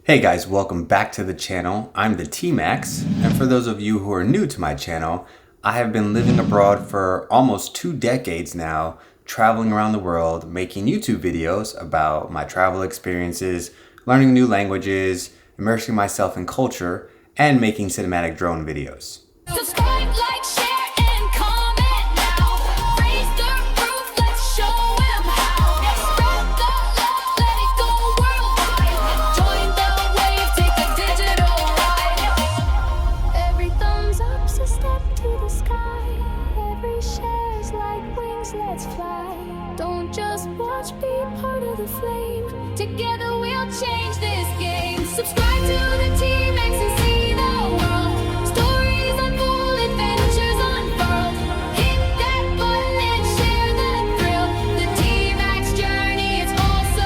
Hey guys, welcome back to the channel. I'm the TMax, and for those of you who are new to my channel, I have been living abroad for almost 2 decades now, traveling around the world, making YouTube videos about my travel experiences, learning new languages, immersing myself in culture, and making cinematic drone videos. Subscribe, like, share, and comment now. Raise the roof, let's show 'em how. Spread the love, let it go worldwide. Join the wave, take a digital ride. Every thumbs up's a step to the sky. Every share's like wings, let's fly. Don't just watch, be part of the flame. Together we'll change this game. Subscribe to the TMax and see the world. Stories unfold, adventures unfurled. Hit that button and share the thrill. The TMax journey, it's all so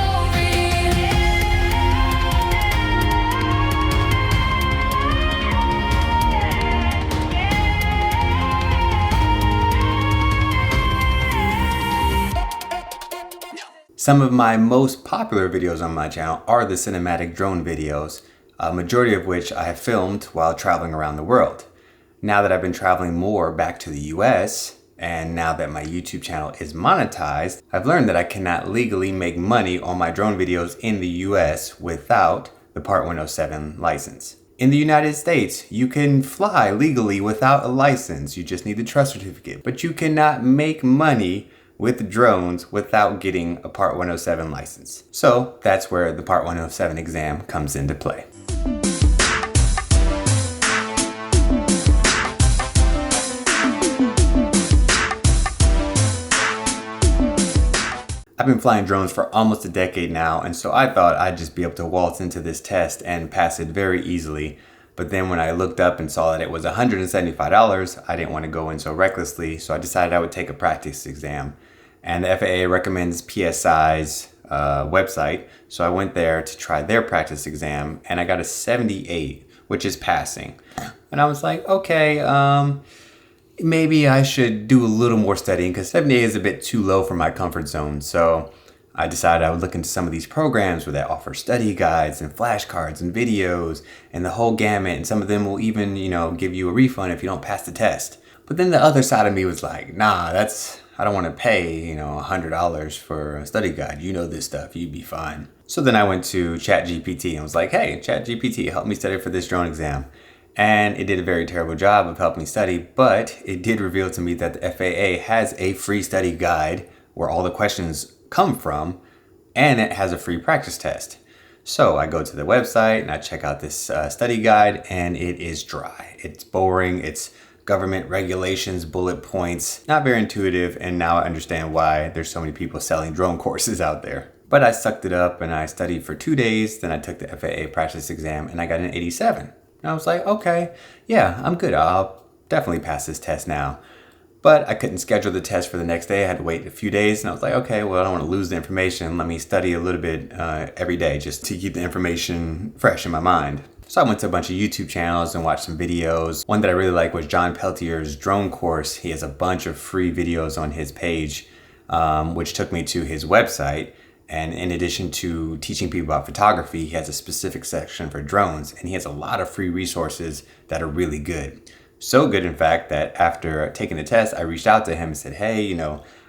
Some of my most popular videos on my channel are the cinematic drone videos, a majority of which I have filmed while traveling around the world. Now that I've been traveling more back to the US, and now that my YouTube channel is monetized, I've learned that I cannot legally make money on my drone videos in the US without the Part 107 license. In the United States, you can fly legally without a license, you just need the trust certificate, but you cannot make money with drones without getting a Part 107 license. So that's where the Part 107 exam comes into play. I've been flying drones for almost a decade now, and so I thought I'd just be able to waltz into this test and pass it very easily. But then when I looked up and saw that it was $175, I didn't want to go in so recklessly, so I decided I would take a practice exam. And the FAA recommends PSI's website, so I went there to try their practice exam, and I got a 78, which is passing. And I was like, okay, maybe I should do a little more studying, because 78 is a bit too low for my comfort zone. So I decided I would look into some of these programs where they offer study guides and flashcards and videos and the whole gamut, and some of them will even, give you a refund if you don't pass the test. But then the other side of me was like, nah, I don't want to pay, $100 for a study guide. You know this stuff, you'd be fine. So then I went to ChatGPT and was like, hey, ChatGPT, help me study for this drone exam. And it did a very terrible job of helping me study, but it did reveal to me that the FAA has a free study guide where all the questions come from, and it has a free practice test. So I go to the website and I check out this study guide, and it is dry. It's boring. It's government regulations, bullet points, not very intuitive, and now I understand why there's so many people selling drone courses out there. But I sucked it up and I studied for 2 days, then I took the FAA practice exam and I got an 87. And I was like, okay, yeah, I'm good. I'll definitely pass this test now. But I couldn't schedule the test for the next day. I had to wait a few days, and I was like, okay, well, I don't want to lose the information. Let me study a little bit every day just to keep the information fresh in my mind. So I went to a bunch of YouTube channels and watched some videos. One that I really liked was John Peltier's drone course. He has a bunch of free videos on his page, which took me to his website. And in addition to teaching people about photography, he has a specific section for drones, and he has a lot of free resources that are really good. So good, in fact, that after taking the test, I reached out to him and said, hey,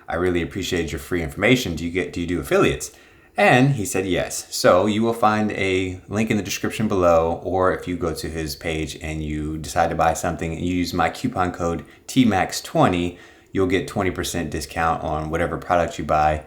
I really appreciate your free information. Do you do affiliates? And he said yes. So you will find a link in the description below, or if you go to his page and you decide to buy something and you use my coupon code TMAX20, you'll get 20% discount on whatever product you buy.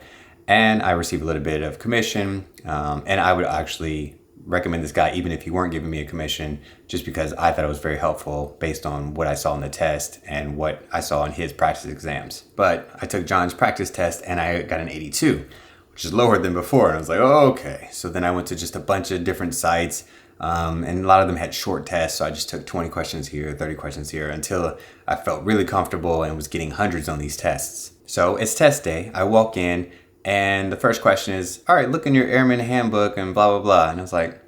And I receive a little bit of commission. And I would actually recommend this guy even if he weren't giving me a commission, just because I thought it was very helpful based on what I saw in the test and what I saw in his practice exams. But I took John's practice test and I got an 82. Which is lower than before. And I was like, oh, okay. So then I went to just a bunch of different sites, and a lot of them had short tests. So I just took 20 questions here, 30 questions here, until I felt really comfortable and was getting hundreds on these tests. So it's test day. I walk in, and the first question is, all right, look in your Airman handbook and blah, blah, blah. And I was like,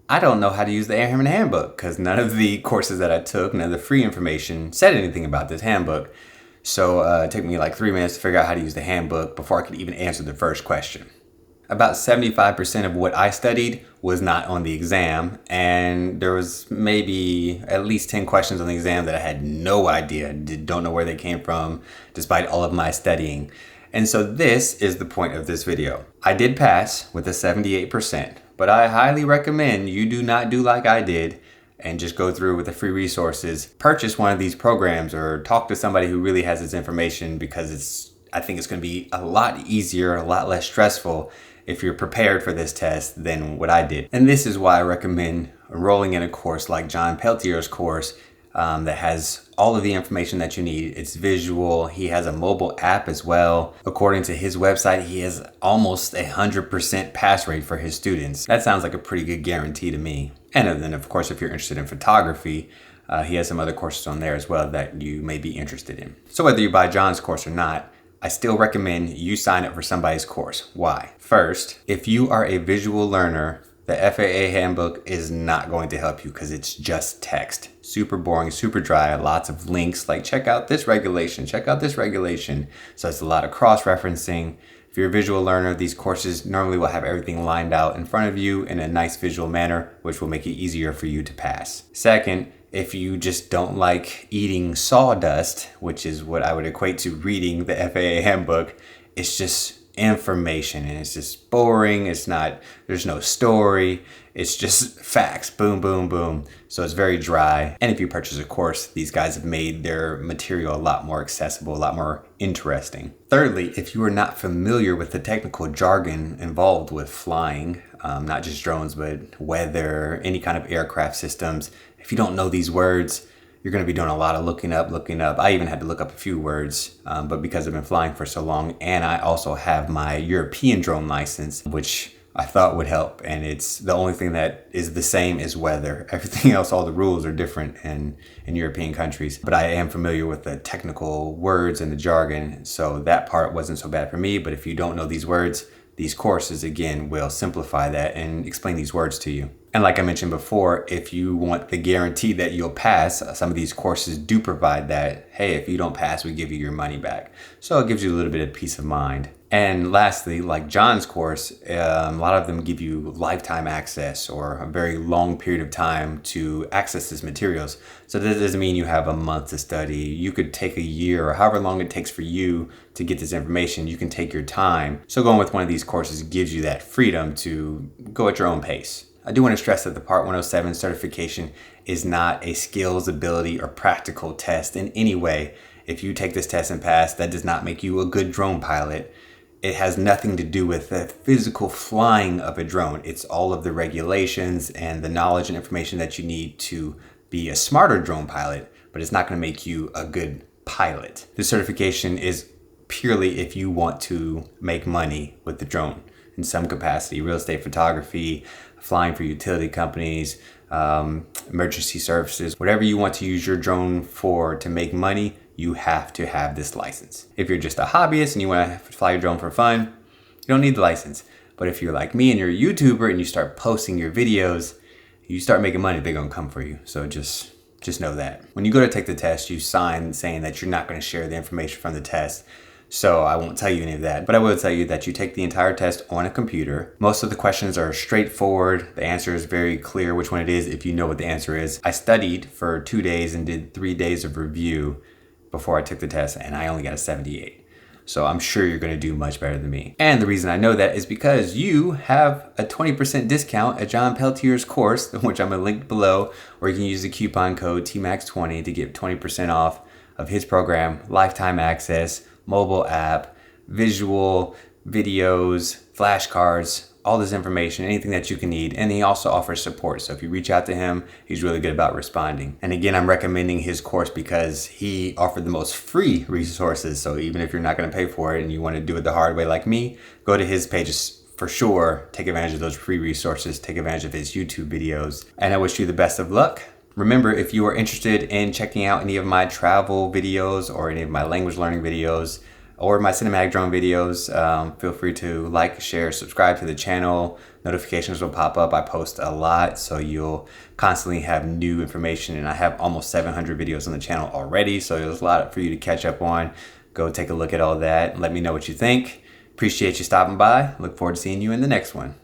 I don't know how to use the Airman handbook, because none of the courses that I took, none of the free information said anything about this handbook. So it took me like 3 minutes to figure out how to use the handbook before I could even answer the first question. About 75% of what I studied was not on the exam, and there was maybe at least 10 questions on the exam that I had no idea, don't know where they came from, despite all of my studying. And so this is the point of this video. I did pass with a 78%, but I highly recommend you do not do like I did and just go through with the free resources. Purchase one of these programs or talk to somebody who really has this information, because I think it's going to be a lot easier, a lot less stressful if you're prepared for this test than what I did. And this is why I recommend enrolling in a course like John Peltier's course that has all of the information that you need. It's visual. He has a mobile app as well. According to his website, he has almost 100% pass rate for his students. That sounds like a pretty good guarantee to me. And then, of course, if you're interested in photography, he has some other courses on there as well that you may be interested in. So whether you buy John's course or not, I still recommend you sign up for somebody's course. Why? First, if you are a visual learner, the FAA handbook is not going to help you because it's just text. Super boring, super dry, lots of links like check out this regulation, check out this regulation. So it's a lot of cross-referencing. If you're a visual learner, these courses normally will have everything lined out in front of you in a nice visual manner, which will make it easier for you to pass. Second, if you just don't like eating sawdust, which is what I would equate to reading the FAA handbook, it's just information and it's just boring. There's no story. It's just facts. Boom, boom, boom. So it's very dry. And if you purchase a course, these guys have made their material a lot more accessible, a lot more interesting. Thirdly, if you are not familiar with the technical jargon involved with flying, not just drones, but weather, any kind of aircraft systems, if you don't know these words, you're going to be doing a lot of looking up. I even had to look up a few words, but because I've been flying for so long, and I also have my European drone license, which I thought would help. And it's the only thing that is the same as weather. Everything else, all the rules are different in European countries. But I am familiar with the technical words and the jargon, so that part wasn't so bad for me. But if you don't know these words, these courses, again, will simplify that and explain these words to you. And like I mentioned before, if you want the guarantee that you'll pass, some of these courses do provide that. Hey, if you don't pass, we give you your money back. So it gives you a little bit of peace of mind. And lastly, like John's course, a lot of them give you lifetime access or a very long period of time to access these materials. So that doesn't mean you have a month to study. You could take a year or however long it takes for you to get this information. You can take your time. So going with one of these courses gives you that freedom to go at your own pace. I do want to stress that the Part 107 certification is not a skills, ability, or practical test in any way. If you take this test and pass, that does not make you a good drone pilot. It has nothing to do with the physical flying of a drone. It's all of the regulations and the knowledge and information that you need to be a smarter drone pilot, but it's not going to make you a good pilot. The certification is purely if you want to make money with the drone in some capacity, real estate photography, flying for utility companies, emergency services, whatever you want to use your drone for to make money, you have to have this license. If you're just a hobbyist and you want to fly your drone for fun, you don't need the license. But if you're like me and you're a YouTuber and you start posting your videos, you start making money, they're going to come for you. So just know that. When you go to take the test, you sign saying that you're not going to share the information from the test. So I won't tell you any of that, but I will tell you that you take the entire test on a computer. Most of the questions are straightforward. The answer is very clear which one it is if you know what the answer is. I studied for 2 days and did 3 days of review before I took the test, and I only got a 78. So I'm sure you're going to do much better than me. And the reason I know that is because you have a 20% discount at John Peltier's course, which I'm going to link below, or you can use the coupon code TMax20 to get 20% off of his program, lifetime access, mobile app, visual, videos, flashcards, all this information, anything that you can need. And he also offers support. So if you reach out to him, he's really good about responding. And again, I'm recommending his course because he offered the most free resources. So even if you're not going to pay for it and you want to do it the hard way like me, go to his pages for sure. Take advantage of those free resources. Take advantage of his YouTube videos. And I wish you the best of luck. Remember, if you are interested in checking out any of my travel videos or any of my language learning videos or my cinematic drone videos, feel free to like, share, subscribe to the channel. Notifications will pop up. I post a lot, so you'll constantly have new information. And I have almost 700 videos on the channel already, so there's a lot for you to catch up on. Go take a look at all that. Let me know what you think. Appreciate you stopping by. Look forward to seeing you in the next one.